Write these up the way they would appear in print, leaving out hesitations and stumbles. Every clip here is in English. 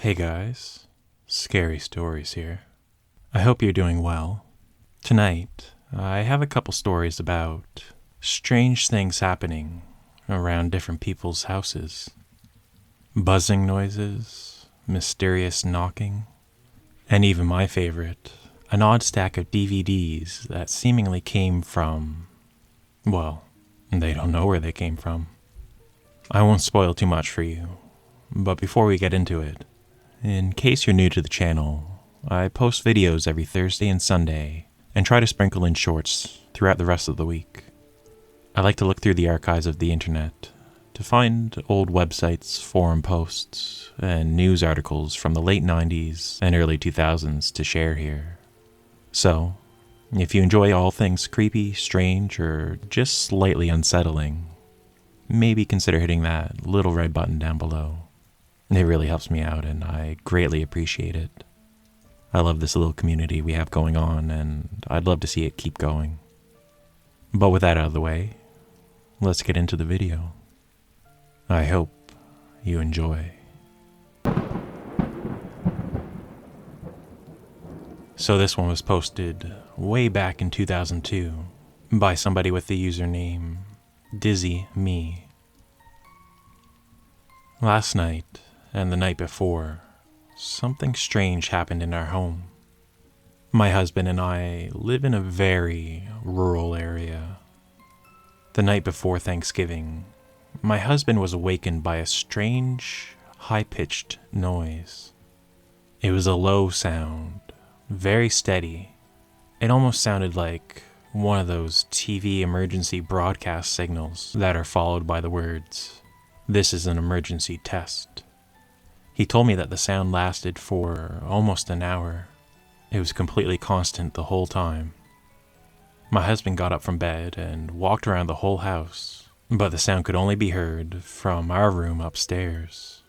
Hey guys, Scary Stories here. I hope you're doing well. Tonight, I have a couple stories about strange things happening around different people's houses. Buzzing noises, mysterious knocking, and even my favorite, an odd stack of DVDs that seemingly came from, well, they don't know where they came from. I won't spoil too much for you, but before we get into it, in case you're new to the channel, I post videos every Thursday and Sunday and try to sprinkle in shorts throughout the rest of the week. I like to look through the archives of the internet to find old websites, forum posts, and news articles from the late 90s and early 2000s to share here. So, if you enjoy all things creepy, strange, or just slightly unsettling, maybe consider hitting that little red button down below. It really helps me out, and I greatly appreciate it. I love this little community we have going on, and I'd love to see it keep going. But with that out of the way, let's get into the video. I hope you enjoy. So this one was posted way back in 2002 by somebody with the username Dizzy Me. Last night and the night before, something strange happened in our home. My husband and I live in a very rural area. The night before Thanksgiving, my husband was awakened by a strange, high-pitched noise. It was a low sound, very steady. It almost sounded like one of those TV emergency broadcast signals that are followed by the words, "This is an emergency test." He told me that the sound lasted for almost an hour. It was completely constant the whole time. My husband got up from bed and walked around the whole house, but the sound could only be heard from our room upstairs.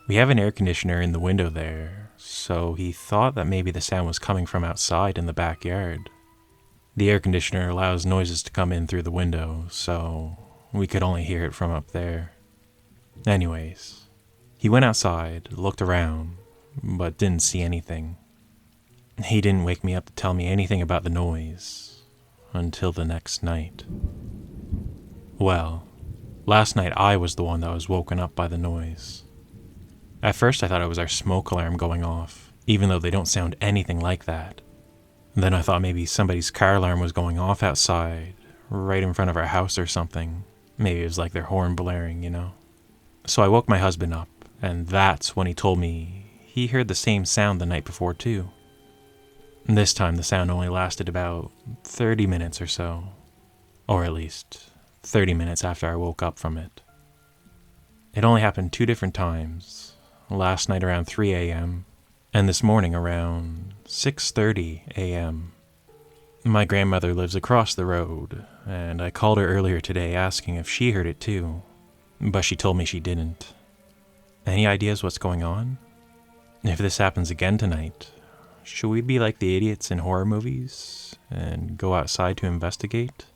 We have an air conditioner in the window there, so he thought that maybe the sound was coming from outside in the backyard. The air conditioner allows noises to come in through the window, so we could only hear it from up there. Anyways, he went outside, looked around, but didn't see anything. He didn't wake me up to tell me anything about the noise until the next night. Well, last night I was the one that was woken up by the noise. At first I thought it was our smoke alarm going off, even though they don't sound anything like that. Then I thought maybe somebody's car alarm was going off outside, right in front of our house or something. Maybe it was like their horn blaring, you know? So I woke my husband up, and that's when he told me he heard the same sound the night before too. This time the sound only lasted about 30 minutes or so, or at least 30 minutes after I woke up from it. It only happened 2 different times, last night around 3 a.m. and this morning around 6:30 a.m. My grandmother lives across the road, and I called her earlier today asking if she heard it too, but she told me she didn't. Any ideas what's going on? If this happens again tonight, should we be like the idiots in horror movies and go outside to investigate?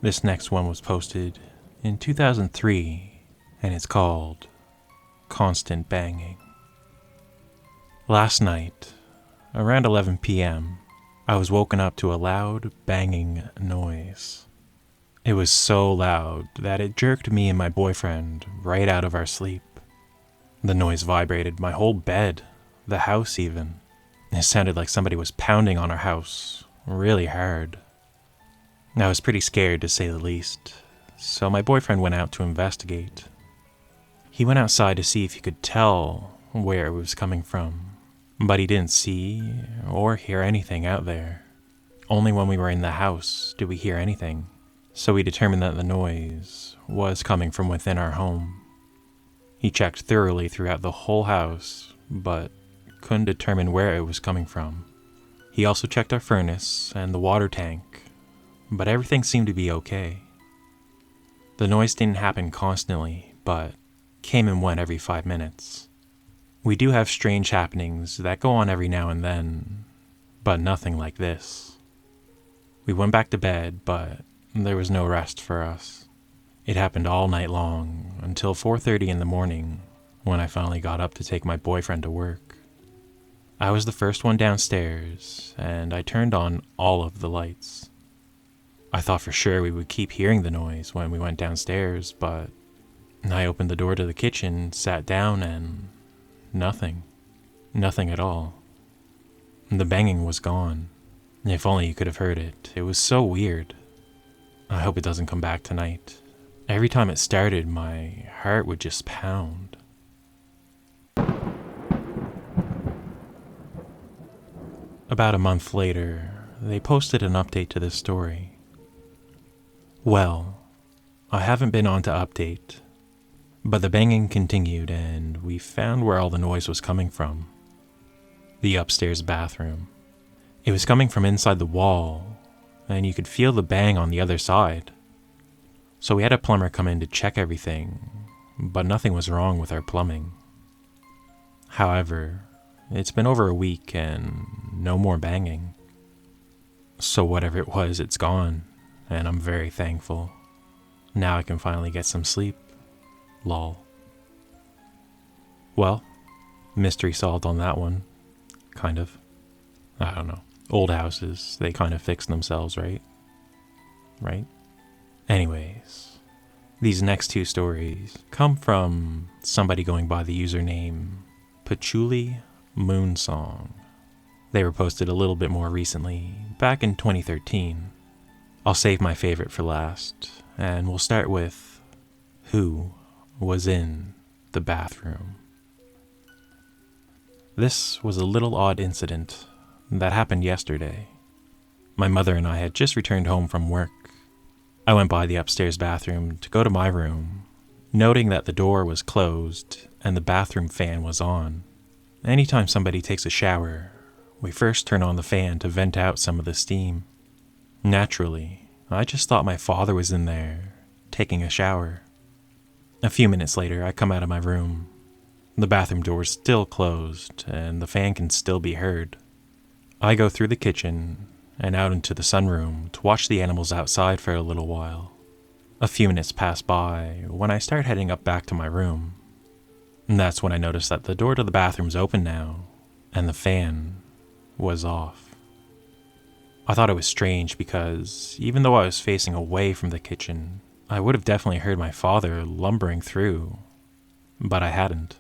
This next one was posted in 2003, and it's called Constant Banging. Last night, around 11 p.m., I was woken up to a loud banging noise. It was so loud that it jerked me and my boyfriend right out of our sleep. The noise vibrated my whole bed, the house even. It sounded like somebody was pounding on our house, really hard. I was pretty scared to say the least, so my boyfriend went out to investigate. He went outside to see if he could tell where it was coming from, but he didn't see or hear anything out there. Only when we were in the house did we hear anything, so we determined that the noise was coming from within our home. He checked thoroughly throughout the whole house, but couldn't determine where it was coming from. He also checked our furnace and the water tank, but everything seemed to be okay. The noise didn't happen constantly, but came and went every 5 minutes. We do have strange happenings that go on every now and then, but nothing like this. We went back to bed, but there was no rest for us. It happened all night long until 4:30 in the morning when I finally got up to take my boyfriend to work. I was the first one downstairs and I turned on all of the lights. I thought for sure we would keep hearing the noise when we went downstairs, but I opened the door to the kitchen, sat down, and nothing. Nothing at all. The banging was gone. If only you could have heard it. It was so weird. I hope it doesn't come back tonight. Every time it started, my heart would just pound. About a month later, they posted an update to this story. Well, I haven't been on to update, but the banging continued and we found where all the noise was coming from. The upstairs bathroom. It was coming from inside the wall, and you could feel the bang on the other side. So we had a plumber come in to check everything, but nothing was wrong with our plumbing. However, it's been over a week and no more banging. So whatever it was, it's gone, and I'm very thankful. Now I can finally get some sleep. Lol. Well, mystery solved on that one. Kind of. I don't know. Old houses, they kind of fix themselves, right? Right? Anyways, these next two stories come from somebody going by the username Patchouli Moonsong. They were posted a little bit more recently, back in 2013. I'll save my favorite for last, and we'll start with who was in the bathroom. This was a little odd incident that happened yesterday. My mother and I had just returned home from work. I went by the upstairs bathroom to go to my room, noting that the door was closed and the bathroom fan was on. Anytime somebody takes a shower, we first turn on the fan to vent out some of the steam. Naturally, I just thought my father was in there, taking a shower. A few minutes later, I come out of my room. The bathroom door is still closed, and the fan can still be heard. I go through the kitchen and out into the sunroom to watch the animals outside for a little while. A few minutes pass by when I start heading up back to my room. And that's when I notice that the door to the bathroom's open now, and the fan was off. I thought it was strange because even though I was facing away from the kitchen, I would have definitely heard my father lumbering through, but I hadn't.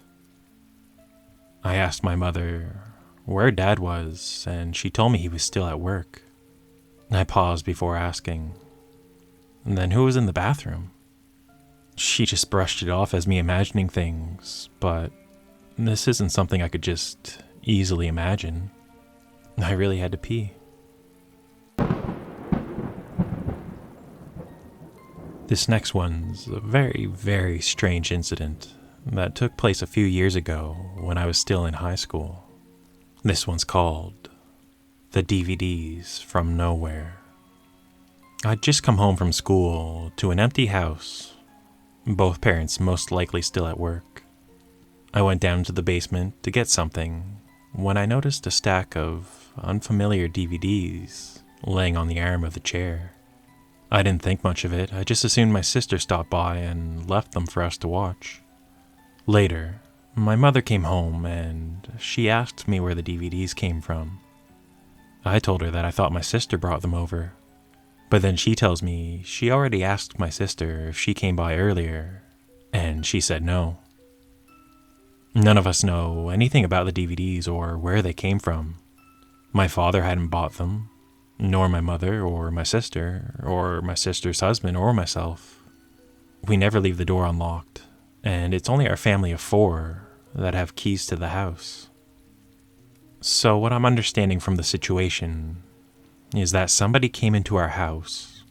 I asked my mother where Dad was, and she told me he was still at work. I paused before asking, and then who was in the bathroom? She just brushed it off as me imagining things, but this isn't something I could just easily imagine. I really had to pee. This next one's a very, very strange incident that took place a few years ago when I was still in high school. This one's called The DVDs from Nowhere. I'd just come home from school to an empty house, both parents most likely still at work. I went down to the basement to get something when I noticed a stack of unfamiliar DVDs laying on the arm of the chair. I didn't think much of it. I just assumed my sister stopped by and left them for us to watch. Later, my mother came home and she asked me where the DVDs came from. I told her that I thought my sister brought them over, but then she tells me she already asked my sister if she came by earlier, and she said no. None of us know anything about the DVDs or where they came from. My father hadn't bought them, nor my mother or my sister's husband or myself. We never leave the door unlocked, and it's only our family of 4 that have keys to the house. So what I'm understanding from the situation is that somebody came into our house,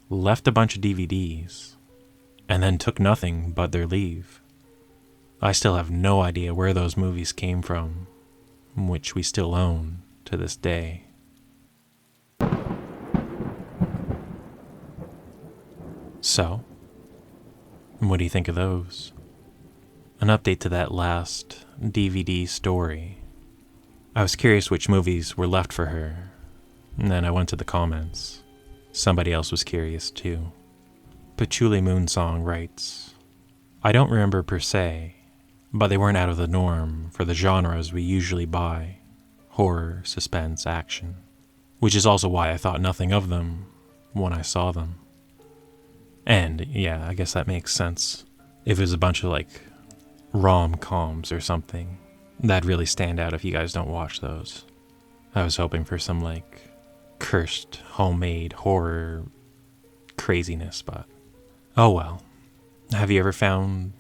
left a bunch of DVDs, and then took nothing but their leave. I still have no idea where those movies came from, which we still own to this day. So, what do you think of those? An update to that last DVD story. I was curious which movies were left for her, and then I went to the comments. Somebody else was curious too. Patchouli Moonsong writes, I don't remember per se, but they weren't out of the norm for the genres we usually buy: horror, suspense, action. Which is also why I thought nothing of them when I saw them. And yeah, I guess that makes sense. If it was a bunch of like rom-coms or something, that'd really stand out if you guys don't watch those. I was hoping for some like cursed homemade horror craziness, but oh well. Have you ever found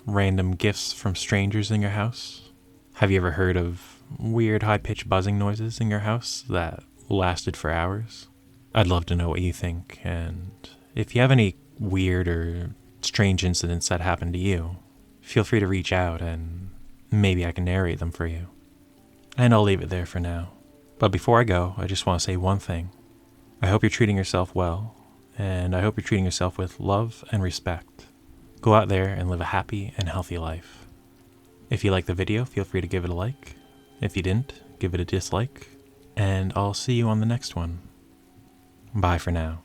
random gifts from strangers in your house? Have you ever heard of weird high-pitched buzzing noises in your house that lasted for hours? I'd love to know what you think, and if you have any weird or strange incidents that happened to you, feel free to reach out and maybe I can narrate them for you. And I'll leave it there for now. But before I go, I just want to say one thing. I hope you're treating yourself well, and I hope you're treating yourself with love and respect. Go out there and live a happy and healthy life. If you liked the video, feel free to give it a like. If you didn't, give it a dislike. And I'll see you on the next one. Bye for now.